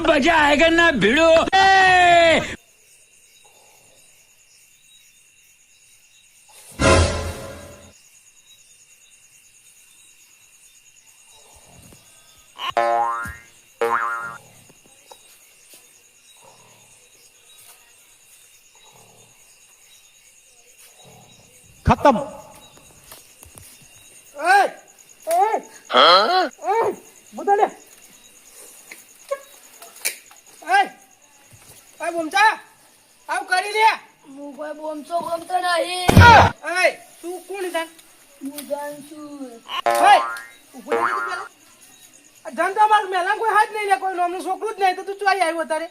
मजा आएगा ना भिड़ो। खत्म। બોમચા આવ કરી લે હું કોઈ બોમતો ગમતો નહીં. એ તું કોણ જાન હું જાણ છું. હે ઉભો રહી તું પેલા આ ધંધા માર મેલા કોઈ હાથ નહીં લે કોઈ નામનું છોકરું જ નહીં તો તું ચોઈ આવ્યો તારે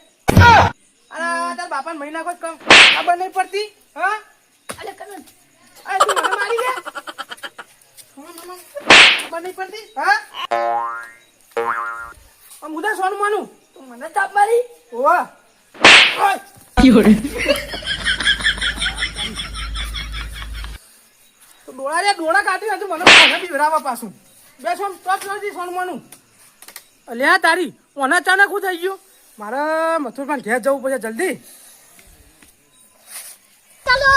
અરે તાર બાપાને મહિના કોઈ કમ ખબર નહીં પડતી હા અલે કરણ આ તું મને મારી લે ખબર નહીં પડતી હા આ મુદા સોનું માનું તું મને તાપ મારી. ઓવા ડોળા કાઢી હતું મને પાછા બીવરાવા પાછું બેસો ચોથી સોનમાનું અલ્યા તારી ઓના અચાનક હું થઈ ગયું મારે મથુરભાઈ ઘેર જવું પડશે જલ્દી ચાલો.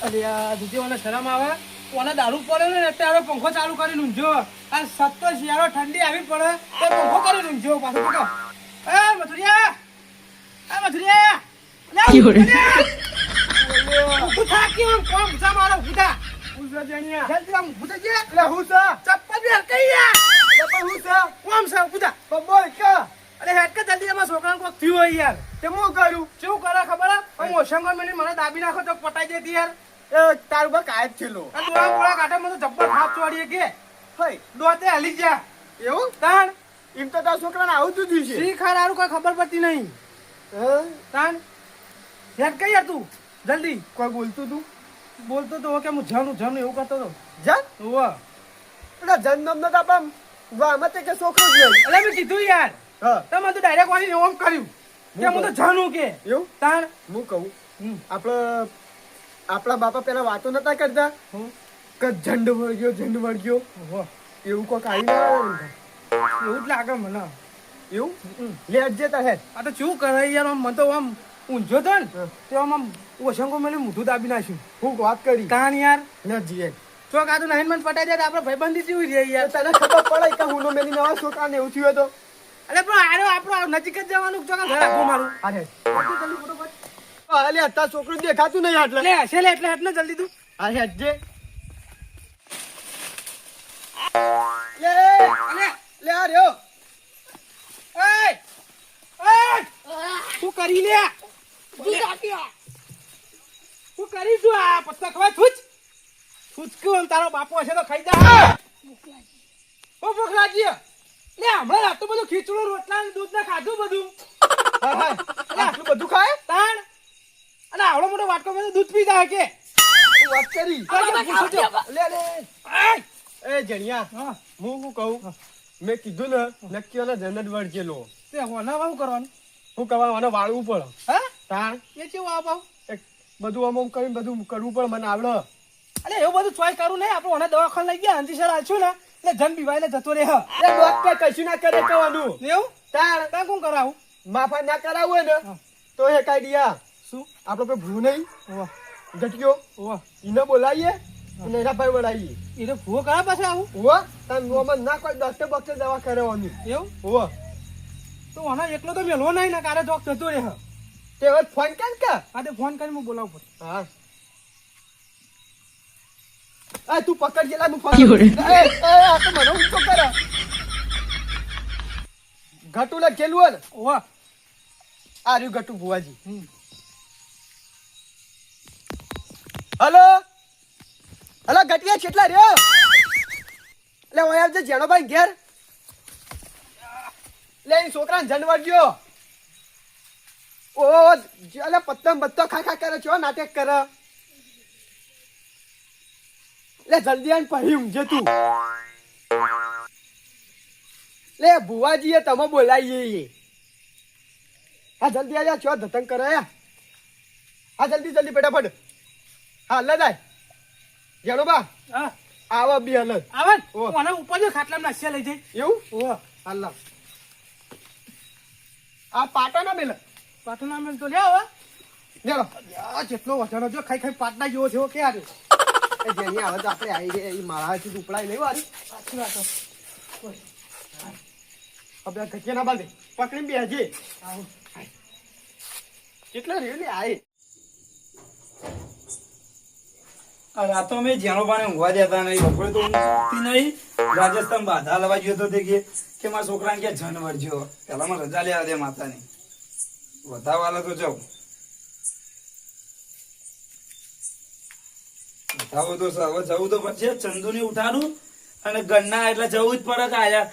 અલ્યા દીદી ઓને શરમ આવે ઓને દારૂ પડે ને અત્યારે પંખો ચાલુ કરી ઊંઝો આ સત્તો શિયાળો ઠંડી આવી પડે તો પંખો કરી ઊંઝો પાછો તો એ મથુરિયા તું થાકી હું કોમ જા મારો ઉઠા ઉઠા જણિયા જલ્દી આમ ઉઠા જે એટલે હું સા ચપ્પલ બેર કઈ યા ચપ્પલ હું સા કોમ સા ઉઠા બોલ કા અરે હેડ કે જલ્દી અમાર છોકરાને કોક થયું હોય યાર તે હું કરું શું કરે ખબર હું ઓશંગર મને દાબી નાખો તો પટાઈ દેતી યાર એ તારું બા કાય છેલો આ ડોળા બોળા કાઢે મને જબ્બર હાથ ચોડીએ કે હઈ દોતે હલી જા એવું તાણ એમ તો તારા છોકરાને આવતું જ છે શી ખાર કોઈ ખબર પડતી નહીં તાણ હેડ કઈ યાર તું જલ્દી કોઈ બોલતું તું બોલતો તો કે હું જન એવું કરતો તો જન ઓવા એટલે જન નામ ન કાપમ વામત કે છોકરો જ નહીં અલે મેં કીધું યાર હા તમે તો ડાયરેક્ટ વાળી ઓમ કર્યું કે હું તો જાનું કે એવું તાણ હું કહું આપણા બાપા પેલા વાતો નતા કરતા કે ઝંડ વળગ્યો એવું કોક આવી ના એવું જ લાગે મને એવું લેટ જતા હે આ તો શું કરે યાર મને તો આમ ઊંઝો તો ને તે આમ ઓશંકો મેલે મોઢું દાબી નાખ્યું હું વાત કરી કાન યાર ન જીએ ચોક આ તો નહીં મને પટાઈ જાય આપણે ભાઈબંધી જેવી રહી યાર તને ખબર પડે કે હું મેલી નવા છોકરા ને એવું થયું તો અરે પણ આપણો નજીક જ જવાનું ચોક ઘર આખું મારું અરે જલ્દી ફોટો અલે અત્યારે છોકરું દેખાતું નહીં એટલે લે હશે લે એટલે હેટ ને જલ્દી તું હા હેટ જે લે આ રહ્યો તું કરી લે તું કરી શું આ પત્તા ખવાય થૂચ તારો બાપો હશે તો ખાઈ જા ઓ ભોખલાજી લે હમણાં આટલું બધું ખીચડું રોટલા ને દૂધ ને ખાધું બધું આટલું બધું ખાય તાણ અને આવડો મોટો વાટકો બધું દૂધ પી જાય કે વાત કરી લે એ જણિયા હું શું કહું મેં કીધું ને નક્કી ઓના જન્નત વળગેલો તે હોના શું કરવાનું શું કરવાનું વાળવું પડે હા તાણ એ કેવું આવ એક બધું આમ કરીને બધું કરવું પડે મને આવડે અરે એવું બધું ચોઈસ કરું નહીં આપણે ઓને દવાખાને લઈ ગયા અંજીસર આલશું ને એટલે જન બીવાય ને જતો રહે એ ડોક્ટર કશું ના કરે કહેવાનું એવું તાણ તાણ કોણ કરાવું માફા ના કરાવું ને તો એ કાઢી આ શું આપણે કોઈ ભૂ નહીં ઘટક્યો એને બોલાવીએ અને એના ભાઈ વળાવીએ એને ભૂવો કરા પાસે આવું હોવા તાર નોમાં ના કોઈ ડોક્ટર બોક્ટર દવા કરાવવાની એવું હોવા તો આના એકલો તો મેળવો નહીં ને કારે જોક થતો રહે તે હવે ફોન કર કે હા તે ફોન કરીને હું બોલાવું પડે હા આ તું પકડ જેલા હું ફોન આ તો મને ઊંચો કરે ઘટુ લખેલું ને ઓવા આ રહ્યું ઘટુ ભુવાજી હલો હલો ગટિયા કેટલા રહ્યો એટલે હું આવજે જેણોભાઈ ઘેર લે છોકરાને જનવર ગયો ઓ એટલે પત્તમ બધો ખા કરે છો નાટક કરે લે જલ્દી આને પહી ઊંઘે તું લે ભુવાજીએ તમે બોલાવીએ હા જલ્દી આજા છો ધતંગ કરે હા જલ્દી ફટાફટ હા લદાય જેણો બા આવો બી હલત આવે ઓને ઉપર જો ખાટલા નાસ્યા લઈ જાય એવું ઓ હાલ લાવ. આ પાટોના મેલ. પાટોના મેલ તો લે હવે. લે લો. આ જેટલો વજન જો ખાઈ ખાઈ પાટના જેવો થયો કે આર્યો. એ જેની આવે તો આપણે આવી રે એ મારાથી ઉપડાઈ નહીં વારી. સાચી વાત છે. હવે ગજે ના બાંધે. પકડીને બેહજે. આવો. કેટલા રહ્યો લે આય. આ રાતો મેં જેનો પાને ઊંઘવા દેતા નહીં, બપોરે તો ઊંઘતી નહીં. રાજસ્થાન બાધા લવા ગયો તો તે કે મારા છોકરાને કે જન વળજો, પેલા માં રજા લેવા દે માતાની. વધાવાલા તો જાઉં, વધાવો તો હવે જવું તો પડશે. ચંદુને ઉઠાડું અને ઘરના એટલે જવું જ પડે કે આયા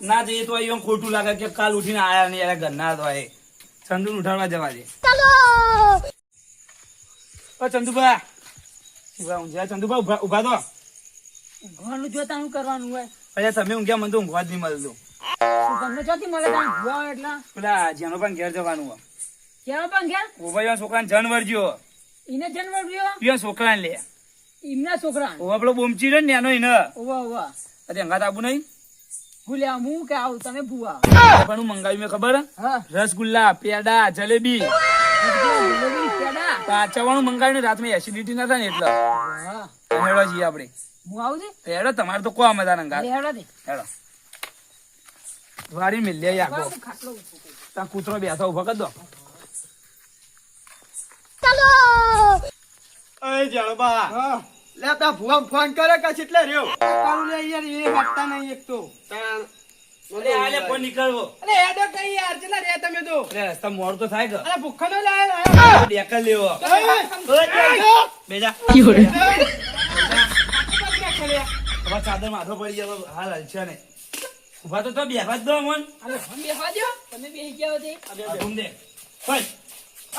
ના જઈએ તો એમ ખોટું લાગે કે કાલ ઉઠીને આયા નહીં, યાર ઘરના તો આયે. ચંદુને ઉઠાડવા જવા દે. ઓ ચંદુભા, ચંદુભા ઉભા તો. ઊંઘવાનું જોતા શું કરવાનું હોય? અચ્છા તમે ઊંઘ્યા, મને તો ઊંઘવા જ નહીં મળતું. તમને ચોથી મળે તમે ભૂવા એટલા પેલા જેનો પણ ઘેર જવાનું હોય. કેવા પણ ગયા ઓભાઈ છોકરાને જન વળજો. એને જન્મ રહ્યો પિયા છોકરાને લે. એમના છોકરા ઓવા પેલો બોમચી રહ્યો ને એનો એને. ઓવા ઓવા અરે અંગાત આવું નહીં. ભૂલ્યા હું કે આવું તમે ભૂવા પણ હું મંગાવ્યું મેં ખબર? હા રસગુલ્લા, પેડા, જલેબી, જલેબી, પેડા. ચવાણું મંગાવ્યું ને રાતમાં એસિડિટી ના થાય ને એટલે. હા હેડો જઈએ આપણે. હું આવું છે હેડો તમારે તો કો મજા અંગાત. લેવડા દે હેડો વારી મિલ લે યાર. હું ખાટલો ઊભો કરું. ત્યાં કૂતરો બેઠો ઉભો કરી દો. અય જાણબા. હા. લે તા ભુવા ફોન કરે કે કેટલે રહ્યો? કાળુ લે યાર એ હટતા નહીં એક તો. અરે હાલે ફોન નીકળવો. અરે હેડો કઈ યાર કેટલા રે તમે તો? અરે રસ્તા મોડ તો થાય કે. અરે ભૂખો ન લાય. ડેકર લેવો. બેજા હવે ચાદર માથો પડી જાય તો હાલ હલશે ને. ઉભા તો બેહવા જ દો મન. અરે ફોન બેસવા દો તમે બેસી ગયા હોતે ઘૂમ દે. હોય.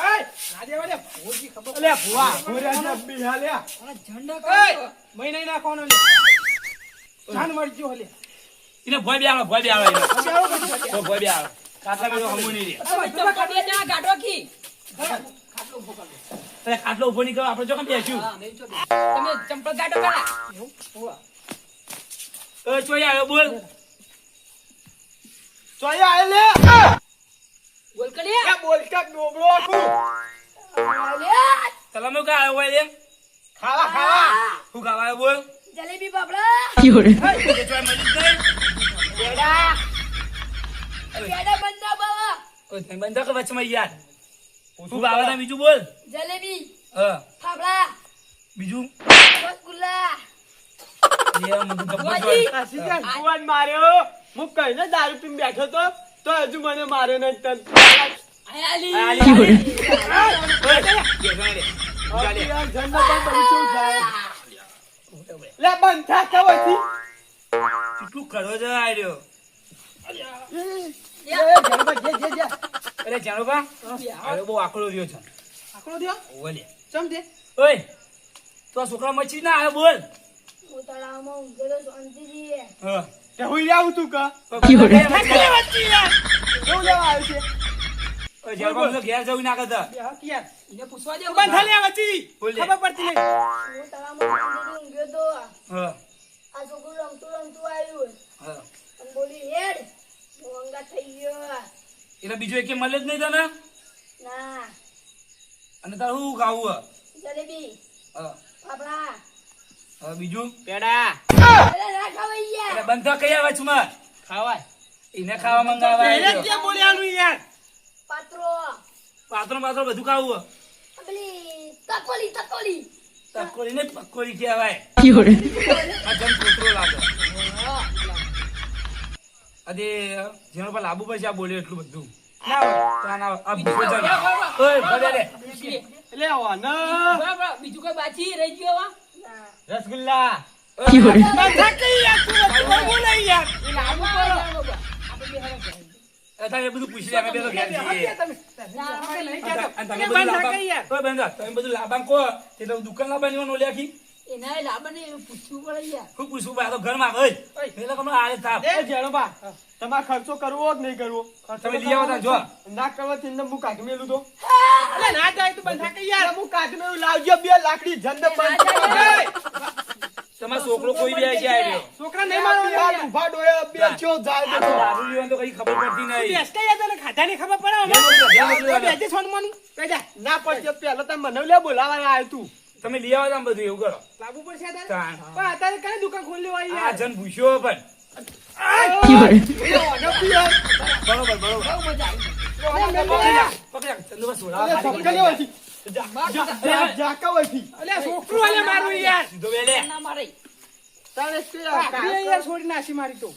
અય આજે વાલે ભોજી ખબર. અલે ભુવા ભોર્યા છે બી હાલે. અરે ઝંડા અય કરો મહિના નાખવાનો લે. જાન મળજો હલે. એને ભોય બે આવે, ભોય બે આવે એને. તો ભોય બે આવે. કાટલા બેડો હમુ નહીં રે. અરે ચંપા બે જણા ગાડો કી ખાટલો ઊભો કરો અરે કાટલો ઉભો નહીં કરો, આપણે જો કેમ બેસ્યું. હા મેં જો તમે ચંપલ ગાડો કરા ભુવા ચોઈ આવ્યો બોલ. ચોયા આય લે. બોલ કલિયા એ બોલ કે ડોબળો આખું. અલ્યા તલામે કા આવ્યો હોય લે. ખાવા ખાવા. હું ખાવા આવ્યો બોલ. જલેબી બાબડા એ ચોઈ મળી જ ગઈ. પેડા પેડા બંધા બાવા ઓય તમે બંધો કે વચમાં યાર. તું બાવા ના બીજું બોલ. જલેબી હા ફાફડા બીજું. રસગુલ્લા લે મને તો ગબ્બર ભુવાજી. બોલ. સીધા ભુવાન માર્યો. હું કહીને દારૂ પીને બેઠો તો હજુ મને માર્યો નહીં તન. આયાલી આલી. ઓય બેસવા દે. હવે યાર જન્મ પણ પૈસું થાય. લે બંધ થા કવથી. કેટલું કરો જ આર્યો. એ જન્મ જે અરે જાણો બા હવે બહુ આકડો રહ્યો છે. આકડો દ્યો. ઓલે ચમ દે. ઓય તો આ છોકરા મચ્છી ના આવે બોલ. હું તળાવમાં ઊંઘેલો શાંતિથી હા તે હું આવું તું કા. કેવું કેવું લેવા આવ્યો છે? ઓય જાણો બા ઘેર જવું ના કરતા. બે હક યાર. એને પૂછવા દે બંધ થા લે વચ્ચી. બોલ લે. ખબર પડતી નહીં. હું તળાવમાં શાંતિથી ઊંઘ્યો તો હા આ છોકરું રમતું આવ્યું હા અને બોલી હેડ હું અંગા થઈ ગયો એટલે બીજું એક મળે જ નહીં તને. ના અને તારે શું ખાવું જલેબી હા ફાફડા હવે બીજું પેડા અરે ના ખવાઈ એટલે ગયા બંધો કઈ આવે છું ખાવાય. એને ખાવા મંગાવા એને કે બોલ્યાનું યાર. પાત્રો પાત્રો પાત્રો બધું ખાવું પેલી તકોલી તકોલી ને પકોડી કહેવાય. આ જમ કોતરો લાગે. અરે જેનો પર લાંબુ પડશે આ બોલ્યો એટલું બધું. ના હોય. તો આના આ ભૂખો જણ. ઓય ભલે રે. લે આવા ના. બરાબર બીજું કોઈ બાકી રહી ગયો વા રસગુલ્લા. ઓય, બંધ થા કઈ યાર તું નથી બોલે યાર. તારે એ બધું પૂછી લે અમે બે તો ઘેર જઈએ. અને તમે બધું બંધ લાંબા- કઈ યાર. ઓય બંધા, તમે બધું લાંબામાં કહો તે તો દુકાન લાંબાની વાનો લે આખી. એના લાબને પૂછવું પડે યાર શું પૂછવું બા, આ તો ઘરમાં ઓય. પેલા કમળા આલે થાપ. એ જેણોબા તમારે ખર્ચો કરવો જ નહીં કરવો. તમે લઈ આવો તાર જો. ના કરવાથી એમને હું કાઢી મેલું તો. અલે ના જાય તું બંધ થા કઈ યાર. હું કાઢી મેલું લાવજો બે લાકડી જન્મ બંધ. તમારો છોકરો કોઈ બી હશે આવ્યો. છોકરા નહીં મારો યાર ઉભા ડોયા બે ચો જાય આ તો દારૂ પીવાનું તો કઈ ખબર પડતી નહીં. બેસતે યાર તને ખાધાની ખબર પડે બે અમે બેજે છોડવાનું બેજા ના પડશે પહેલો તમે મને લે બોલાવા આવ્યો તું તમે લઈ આવો તમે બધું એવું કરો. લાગુ પડશે તારે તાણ. પણ અત્યારે કઈ દુકાન ખોલી લેવાય આ યાર જન ભૂસ્યો પણ. બરોબર બરોબર. પકડી જા, પકડી જા. ચંદુભા સોડા. અલે છોકરું અલે મારું યાર સીધો બે લે. ના મારે યાર છોડી નાસી મારી તો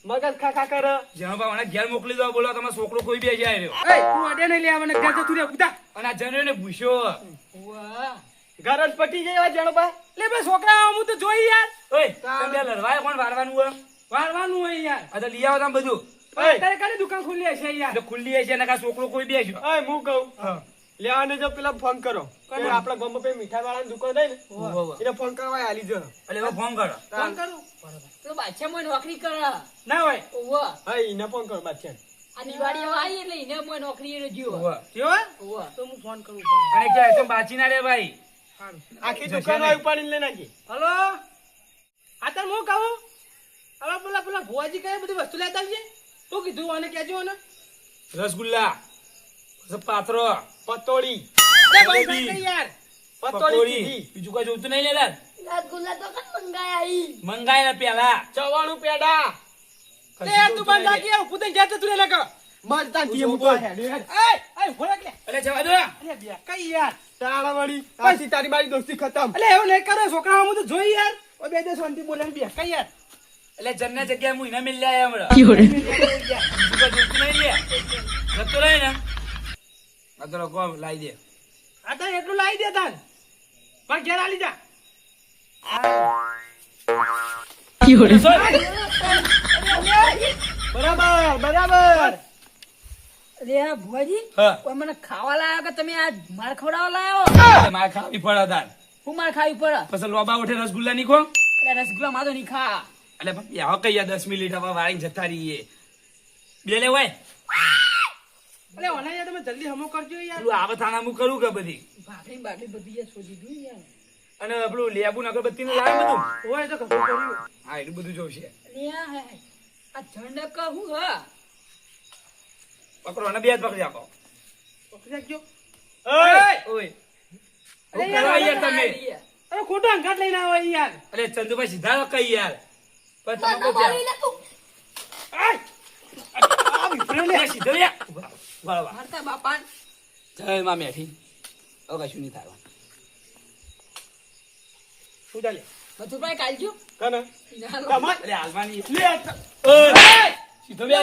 મગજ ખાખા કર જનોભા મને ઘેર મોકલી દો. બોલો તમારો છોકરો કોઈ બી હશે આવ્યો. એ તું અડે નહીં લેવા મને ઘર જતું રે ઉતા અને આ જનોને ભૂસ્યો. વાહ ઘર પટી જાય જણબા લે બે છોકરા હું તો જોઈ યાર ઓય તમે બે લડવાય કોણ વારવાનું હોય? વારવાનું હોય યાર આ તો લઈ આવો તમે બધું. અત્યારે કઈ દુકાન ખોલી હશે યાર એટલે ખુલ્લી હશે ને કાં છોકરો કોઈ બી હશે. ઓય હું કહું હા. લેવાને જો પેલા ફોન કરો કે આપડા ગામમાં પે મીઠાઈ વાળાની દુકાન રહી ને એને ફોન કરવા આલી જો એટલે હવે ફોન કરો. ફોન કરું તો બાદશાહ મને નોકરી કરે ના હોય ઓવા હા એને ફોન કરો બાદશાહ આ દિવાળી આવી એટલે એને મને નોકરી એ રજ્યો ઉવ્વ. જો ઓવા તો હું ફોન કરું અને ક્યાં તો બાચી ના રે ભાઈ. આખી જશે દુકાન નહીં. ઉપાડીને લઈ નાખી હલો આ તાર હું કહું હવે પેલા ભુવાજી કઈ બધી વસ્તુ લેતા આવજે શું કીધું અને કેજો ને રસગુલ્લા પછી પાત્રો પતોડી જલેબી, યાર પકોડી બીજું કઈ જોતું નહીં લેલા. રસગુલ્લા તો કઈ મંગાયા મંગાય પેલા ચવાણું પેડા લે તું બંધ રાખી આવ પુતે જાતે તું લગ મરતા દીએ મુકો હે એ ભોળા કે એટલે જવા દો. અરે બે કઈ યાર તાળા વળી પાછી તારી મારી દોસ્તી ખતમ અલે એવું નહીં કરો છોકરા હું તો જોઈ યાર ઓ બે દે શાંતિ બોલે બે કઈ યાર એટલે જન્ના જગ્યાએ હું એને મિલ આયા હમણાં. બીજું કઈ જોતું નહીં લે. જતો રહે ને આ તો ગોમ લાવી દે. આ તો એટલું લાવી દે તાન પણ ઘેર આલી જા બરાબર બરાબર અરે ભુવાજી હા. કોઈ મને ખાવા લાયો કે તમે આ માર ખવડાવવા લાયો મારે ખાવી પડે તાર. હું માર ખાવી પડે પછી લોબા ઉઠે રસગુલ્લા નીખો. એટલે રસગુલ્લા માં તો નહીં ખા એટલે પણ આવો કઈ 10 મિનિટ હવે વાળીને જતા રહીએ. બે લે હોય અલે ઓના યાર તમે જલ્દી હમો કરજો યાર પેલું આવે થાણા હું કરું કે બધી. ભાખરી બાકરી બધી યાર શોધી દઉં યાર અને પેલું લેબુ ને અગરબત્તી નું લાવે બધું. ઓય તો ખબર કર્યું હા એટલું બધું જોશે. અરે આ ઝંડક હું હા પકડો અને બે જ પકડી આપો. પકડી રાખજો ઓય ઓય શું કરવા યાર તમે? અરે ખોટો અંગાત લઈને આવો યાર અરે ચંદુભાઈ સીધા કઈ યાર પણ તમે કહો ત્યાં. આ વિફરે લે લે સીધો લે. બરાબર. મારતા બાપા જય માં મેઠી. હવે કશું નહીં થાય. શું ચાલે મથુરભાઈ કાલજો કને ઇનાલો. તમાર અરે હાલવાની. લે ઓય સીધો બે લે.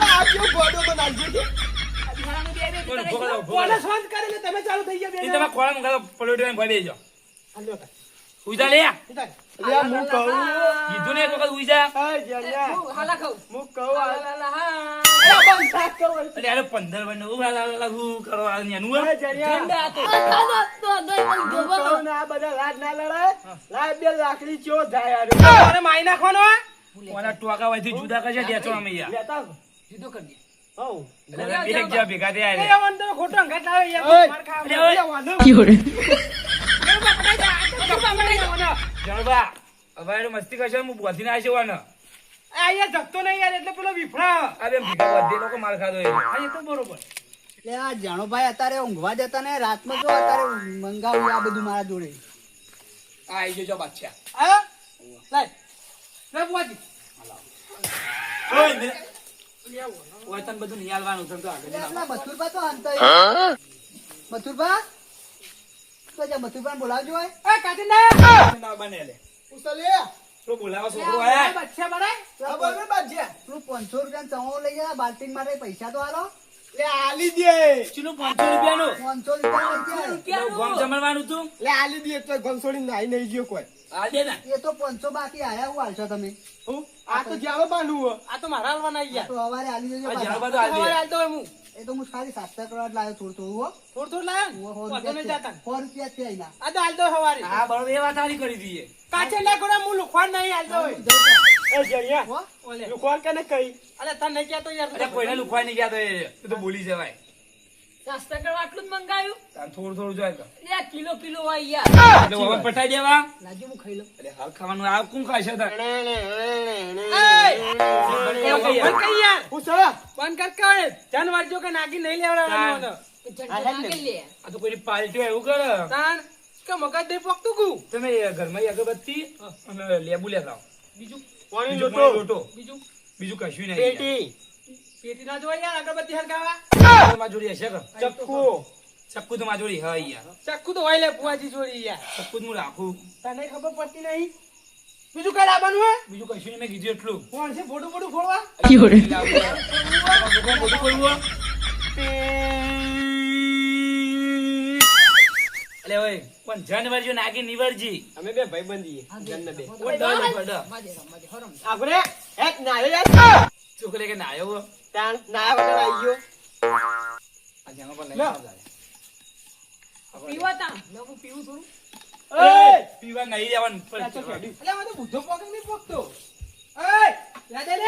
આ કેવો ગોડો બનાવજો કે આ દિવાળામાં બે બે કોણ કરે ભોગા લાવો, ભોગા કોને લાવો. શાંત કરીને તમે ચાલુ થઈ ગયા ઈ બે તમે ખોળા મુકાતો પલોટીને ભરી દેજો. હાલ્યો તા ઉઈ લે. લે હું કહું કીધું ને એક વખત ઉઈ જા. હાય જલ્યા હું હાલા ખાઉં હું કહું લા લા લા હા અરે બંધ થાક કરો અરે અરે 15 બને હું કરો આ નેનું હે? હાય જલ્યા ઠંડા હતો કહું ને આ બધા લાડ ના લડાય લાડ બે લાકડી ચો જાય યાર અરે માઈ નાખવાનો ઓલા ટોકા વાયથી જુદા કરશે ડેચો અમે યાર. લેતા જુદો કરી દે હો એટલે બે એક જ્યાં ભેગા થયા એ રે. વન તો ખોટો અંગાત લાવે યાર ઓય. માર ખા અરે ઓય. જણબા હવે એનો મસ્તી કરશે હું બોધીને આવશે વાને. આ યાર જગતો નહીં યાર એટલે પેલો વિફરા આ બે ભેગા વધે લોકો માર ખાધો એ. આ એ તો બરોબર એટલે આ જાણોભાઈ અત્યારે ઊંઘવા જતા ને રાતમાં જો અત્યારે મંગાવ્યું આ બધું મારા જોડે આ આઈ જજો બાદશાહ. આ લાય લે બુઆજી ઓય ને. ઓય તને બધું નિયાલવાનું તને તો આગળ એટલે ના. આપણા મથુરભા તો અંત મથુરભા તો જા મથુરભાઈ બોલાવજો હોય એ કાચિંદા ના બને લે. ઉસલે તો બોલાવો છોકરો આયા. બચ્ચા બરાય બરાબર બાજ્યા પેલું 500 રૂપિયા ચવાણું લઈ ગયા બાલ્ટી માટે પૈસા તો હાલો લે આલી દે ચીનું 500 રૂપિયાનું 500 રૂપિયા લઈ ગોમ જમણવાનું તું. લે આલી દે તો ગમસોડી નાઈ નહીં ગયો કોઈ આ દે ને. ગયા એ તો 500 બાકી આયા હું હાલશો તમે હું આ તો જાવ બાનું આ તો મારા હાલવાના યાર તો હવારે હાલી દેજો આ પાછા. જણબા તો હવે આ દે. હાલતો હોય હું એ તો હું ખાલી 7 કરોડ લાવ્યો થોડું થોડું હો થોડું થોડું લાયો વાંધો નહીં જાતા 100 રૂપિયા છે અહીંના આ તો હાલતો હવારે હા બરોબર એ વાત સારી કરી દઈએ. કાચે લે કોને હું લુખવાડ નહીં હાલતો હોય એ જણિયા હો ઓલે લુખવાડ કને કઈ અલે તને નહીં કહેતો યાર અરે કોઈને લુખવાય નહીં ગયા તો એ તો બોલી જવાય. નાસ્તા કરવા આટલું જ મંગાયું તાર થોડું થોડું જાય તો. લે કિલો કિલો હોય યાર એટલે હવે પટાઈ દેવા. લાજો હું ખાઈ લઉં અરે હાલ ખાવાનું આ કોણ ખાશે તાર? બંધ કર યાર. હું સર બંધ કર કે જાન વાળજો કે નાગી નહીં લેવડાવવાનું મને. જણ નાખી લે આ તો કોઈની પાર્ટી હોય એવું કરે. તાન કે મગજ દે પોકતું કુ તમે ઘરમાં અગરબત્તી અને લેબુ લેતા આવો. બીજું બીજું પાણી લોટો. બીજું બીજું કશું નહીં. પેટી પેટી ના જોઈ યાર અગરબત્તી હરગાવા. તમારી જોડી હશે કે? ચક્કુ ચક્કુ તો મારી જોડી હા યાર. ચક્કુ તો હોય લે પુઆજી જોડી યાર. ચક્કુ જ હું રાખું. તને ખબર પડતી નહીં. બીજું કઈ લાવવાનું હે બીજું કશું નહીં મેં કીધું એટલું. કોણ છે ફોટો ફોટો ફોડવા બધું કરવું. અલે ઓય પણ જાનવર જો નાગી નિવરજી. અમે બે ભાઈ બંધીએ જન્મ બે ઓ ડર પડે. માજે હરમ આપણે એક નાયો યાર છોકરે કે નાયો. તાણ નાયા વગર આવી ગયો આ જાનો પર લઈ લો. આવજા. પીવા તા લે હું પીવું થોડું એ પીવા નહીં જવાનું પર. એટલે આ તો બુદ્ધો પોક નહીં પોકતો એ લે દે લે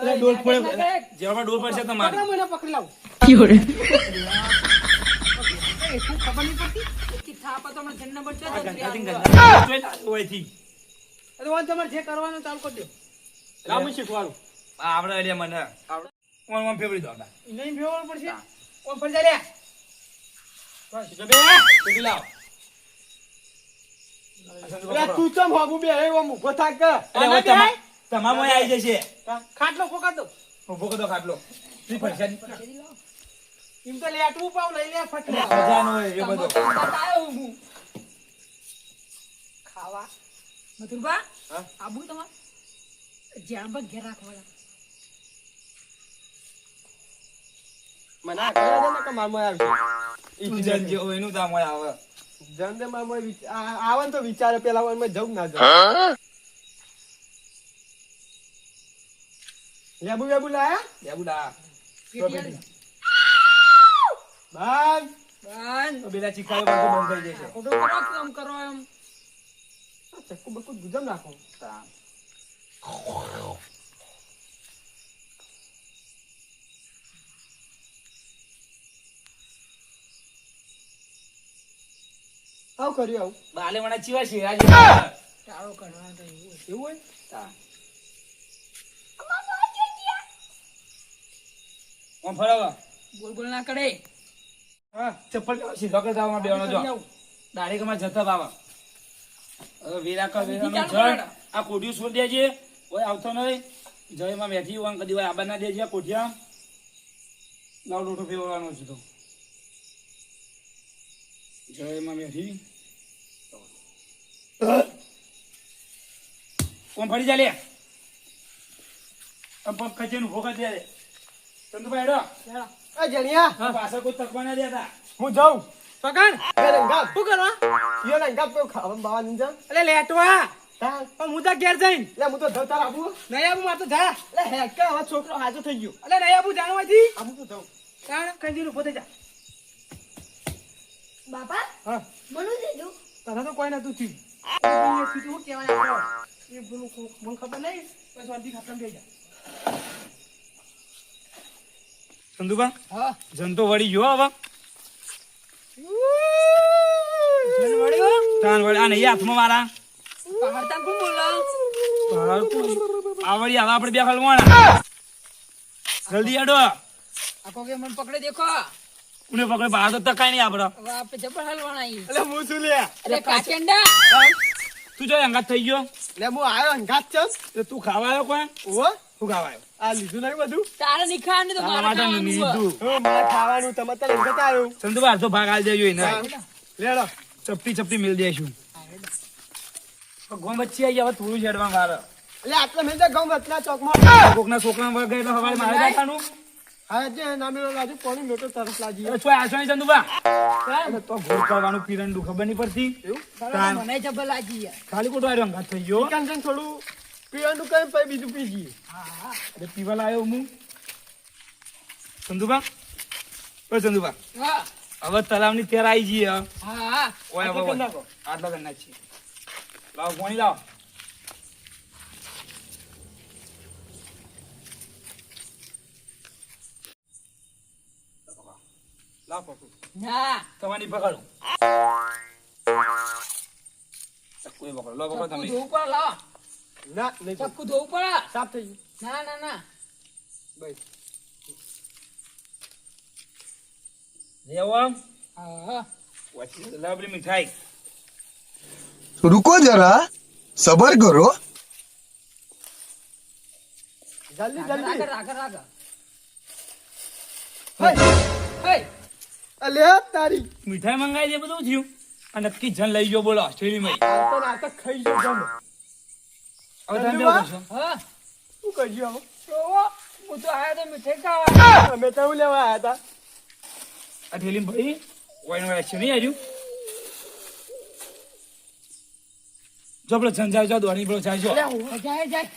અરે ડોલ પડે. જેવામાં ડોલ પડશે પકડા તમારે. મને પકડી લાવ એ તું ખબર નહીં પડતી કે થાપા તો હમણાં જણ નંબર છે આ તો ગંધાથી ત્રણ ગંધા. જોઈ લા, ઓયથી. અરે વાન તમારે જે કરવાનું ચાલુ કરી દો લાવું શીખવાનું આ આવડે એટલે મને. ઓન ઓન ફેવરી દો આપડા. નહીં ભેવવાનું પડશે કોણ ફરી જા લે બસ જબે પેલી લાવ. અરે તું ચમ હોગું બે એ ઓમ ઉભો થાક કે અરે હવે તમામ ઓય આવી જશે. ખાટલો પકડ દો ઉભો કરો ખાટલો. ઈ પૈસા એમ તો લેટવું પાવ લઈ લે ફટલા મજાનો હોય એ બધો. બતાયો હું ખાવા મથુરબા હા? આબુ તમાર જ્યાં પર ઘેર રાખવાના મને આ કહેવા દે ને કે મારમાં આવશે ઈ જન જે હોય એનું દામ હોય આવે. જંદે મારમાં આવે ને તો વિચારે પેલા વાર મેં જવું ના જાઉં લેબુ લેબુ લાયા લેબુડા. પેટી બાય બાન તો બેલા ચીખાયો બધું બંધ થઈ જશે. ફોટો કરો કે આમ કરો એમ ચક્કુ બક્કુ ગુજમ નાખો તા. આવું કર્યું આવું બાલે વણા ચીવા છે આજે. ચાલો કરવા તો એવું એવું હોય તા. ઓમ ફરાવા. ગોલ ગોલ ના કરે હા ચપ્પલ સીધો કરતા આવવા બેવાનો જો. દાઢી કમાં જતા બાવા. હવે વીરા કા વીરાનું ચાલુ જણ. કરો. આ કોઠિયું છોડી દેજે. ઓય આવતો નહીં. જયમાં બેઠી હોય કદી હોય આબા ના દેજે કોઠિયા. લાવ લોટો ફેરવાનો છે તો. જયમાં બેઠી. કોણ ફરી જા લે. આમ પગ ખચેનું ભોગા દે રે. ચંદુભાઈ હેડો. ચાલો એ જણિયા પાછળ કોઈ તકવા ના દેતા. હું જાઉં પકડ એ રંગા શું કરવા યો રંગા તો ખાવા બાવા નહીં જાઉં એટલે લેટવા તાર પણ હું તો ઘેર જઈને લે હું તો ધવતાર આબુ નહીં આવું માર તો જા લે હેક કે હવે છોકરો હાજો થઈ ગયો એટલે નહીં આવું જાણવાથી આબુ તો જાઉં કારણ કંજી ઉભો થઈ જા બાપા હા બોલું દીધું તને તો કોઈ નતું થયું એ સીધું શું કહેવાય આપણો એ પેલું મને ખબર નહીં પછી શાંતિ ખતમ થઈ જાય ચંદુબા હા જંતો વળી ગયો હવે. જણ વળ્યો તાન વળી આ નહીં હાથમાં મારા. પહાડતા કોણ બોલો આવડી હવે આપણે બે હલવાના. જલ્દી હેડો. આખો કે મને પકડે દેખો ઉને પકડે બહાર તો તકાય નહીં આપડે. હવે આપણે જબર હલવાના ઈ એટલે હું શું લે અરે કાચંડા તું જો અંગાત થઈ ગયો. લે હું આવ્યો અંગાત ચમ તો તું ખાવા આવ્યો કોઈ? ઓ તું ખાવા આવ્યો? આ લીધું નહીં બધું તારે નહીં ખાવાનું તો તારા મારે માટે ખાવાનું હોય. લીધું. મારે ખાવાનું તમે તો અંગાત આવ્યો ચંદુબા અડધો ભાગ આલી દેજો એને. લેડો ચપટી ચપટી મિલ દેશું. ગોમ વચ્ચે આવી હવે થોડું હેડવા મારે. એટલે આટલા મેં ગામ વચના ચોકમાં કોકના છોકરા વગર એટલે હવારે મારે જવાનું. હા જે નામેલો લાજુ કોની મોટો તરફ લાજી હવે ચોય આશો નહીં ચંદુબા. એટલે તો ભૂલ કરવાનું પીરંડું ખબર નહીં પડતી. તાન. મને જબર લાગી યાર ખાલી ખોટું આર્યો અંગાત થઈ ગયો. કાંચન થોડું પીવાનું કઈ પછી બીજું પી જઈએ એટલે પીવા લાવ્યો હું. ચંદુબા ઓ ચંદુબા હા હવે તલાવની તેર આવી જઈએ. હા ઓય હવે કરી નાખો. આટલા કરી નાખીએ. લાવો પાણી લાવો. લાવ પકડું. ના તમારી પકડો કોઈ પકડો લો પકડો ચક્કુ તમે ધોવું પડે લાવો ના નહીં તો ચક્કુ ધોવું પડે સાફ થઈ ગયું ના ના ના બસ લેવા હા લવરી મીઠાઈ रुको जरा सबर करो જલ્દી રાખ જલ્દી રાખ રાખ હે હે અલે તારી મીઠાઈ મંગાવી દે બધું થયું અને નક્કી જન લઈ ગયો બોલો ઓસ્ટ્રેલિયામાં આ તો નાટક ખાઈ ગયો જમ હવે તમે જલ્દી શું વા. કરશો હા શું કર્યું હવે તો હું તો આયો તો મીઠાઈ ખાવા અમે તો લેવા આયા હતા આ ઠેલી ભાઈ વાઈન એક્શન નહીં આવ્યું જો પેલો જન જાય જો દોડી પેલો જાય જો જાય જાય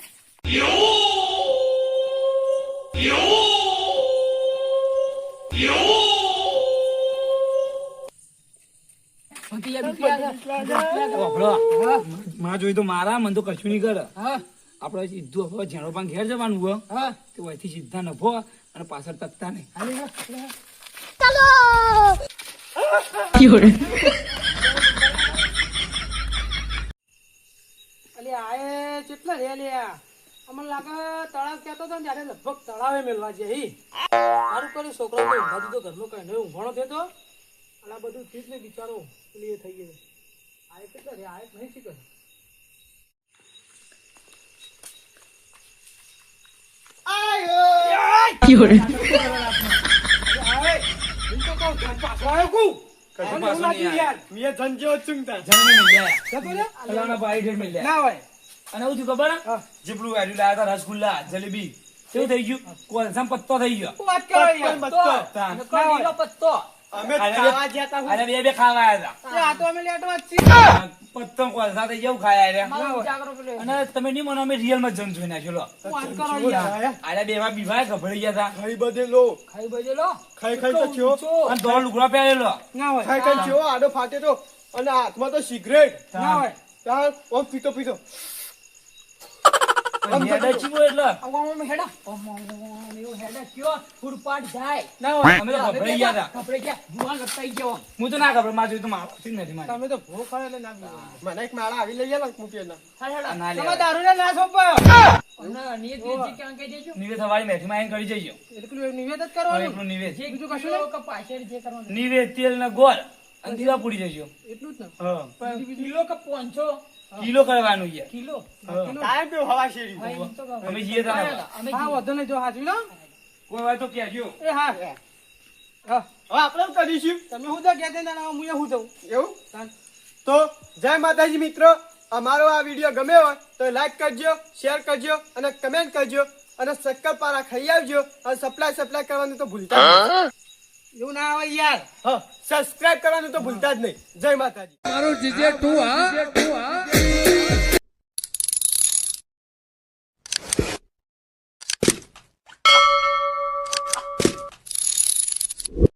માં જોઈ તો મારા મન તો કશું નહીં કરે હા આપણે સીધું હવે ઝેણો પણ ઘેર જવાનું હોય હા તો અહીંથી સીધા નફો અને પાછળ તકતા નહીં અલે આએ કેટલા રે લ્યા અમને લાગે તળાવ કહેતો હતો ને ત્યારે લગભગ તળાવે મેલવા છે હી સારું કર્યું છોકરા તો ઊંઘા દીધો ઘરનો કઈ નહીં ઊંઘાણો થયો અને આ બધું ઠીક ને બિચારો પેલી એ થઈ ગયો આએ કેટલા રે આએ નહીં શીખે કશું પાછું નહીં આવે. મેં ધનજો ચૂંગતા જણ નહીં મળ્યા. જતો રે પેલાના ભાઈ ઢેર મળ્યા. ના હોય અને એવું થયું ખબર હે? હા. જીપડું વાળ્યું લાયા હતા રસગુલ્લા જલેબી કેવું થઈ ગયું કોલસામાં પત્તો થઈ ગયો વાત કરો યાર તાન. નીલો પત્તો અમે ખાવા ગયા તા અને બે ખાવા આવ્યા હતા આ તો અમે લેટવા જ છીએ પત્તો કોલસા થઈ ગયું ખાયા રહ્યા. મારો ઉજાગરો પેલો અને તમે નહીં માનો અમે રિયલ માં જન જોઈ નાખ્યો લો. વાત કરો યાર આરે બેવા બીવાય ગભરાઈ ગયા હતા ખાઈ બધે લો ખાઈ બજેલો ખાઈ ખાઈ તો થયો અને દોડ લુગડા પહેરેલો ના હોય ખાઈ ખાઈ થયો આડો ફાટે તો અને હાથમાં તો સિગરેટ ના હોય ચાલ ઓમ પીતો પીતો હેડા ચીવો એટલે આમ હેડા એવું હેડા કયો ફૂરપાટ જાય ના હોય અમે તો ગભરાઈ ગયા હતા. કપડે ગયા જુવાન લપટાઈ ગયો હું તો ના ગભરાઈ, મારે જોયું તો મારું જ નથી મારે. તમે તો ભૂખ ખાય એટલે ના પીવો. મને એક માળા આવી લઈ ગયા મૂકી ના આ ના તમે લેવાય. દારૂ ને ના સોંપાયો અમને નિયત જે કેમ કહી દેજો નિવેદ સવારી મેઠીમાં આવીને કરી જઈયો. એટલું નિવેદ જ હવે કરવાનું એટલું નિવેદ જે બીજું કશું કશું કે પાછળ જે કરવાનું નિવેદ તેલ ને ગોળ અને દીવા પૂરી જઈયો. એટલું જ ને હા કિલો કે 500 કિલો કરવાનું યાર. કિલો કાયમ પીવો હવા શેરી હા, એમ તો કહું. અમે જઈએ તાને. અમે હા જઈએ. વધુ નહીં જો હાજરી લો કોઈ વાત તો કહેજો. એ હા હા હવે આપણે શું કરીશું તમે હું તો કહેતા ના હું હું જઉં એવું તો જય માતાજી મિત્રો અમારો આ વિડીયો ગમ્યો હોય તો લાઈક કરજો શેર કરજો અને કમેન્ટ કરજો અને શક્કરપારા ખાઈ આવજો અને સપ્લાય કરવાનું તો ભૂલતા નહીં. એવું ના આવે યાર હા સબસ્ક્રાઇબ કરવાનું તો ભૂલતા જ નહીં જય માતાજી મારું જીજે તું હા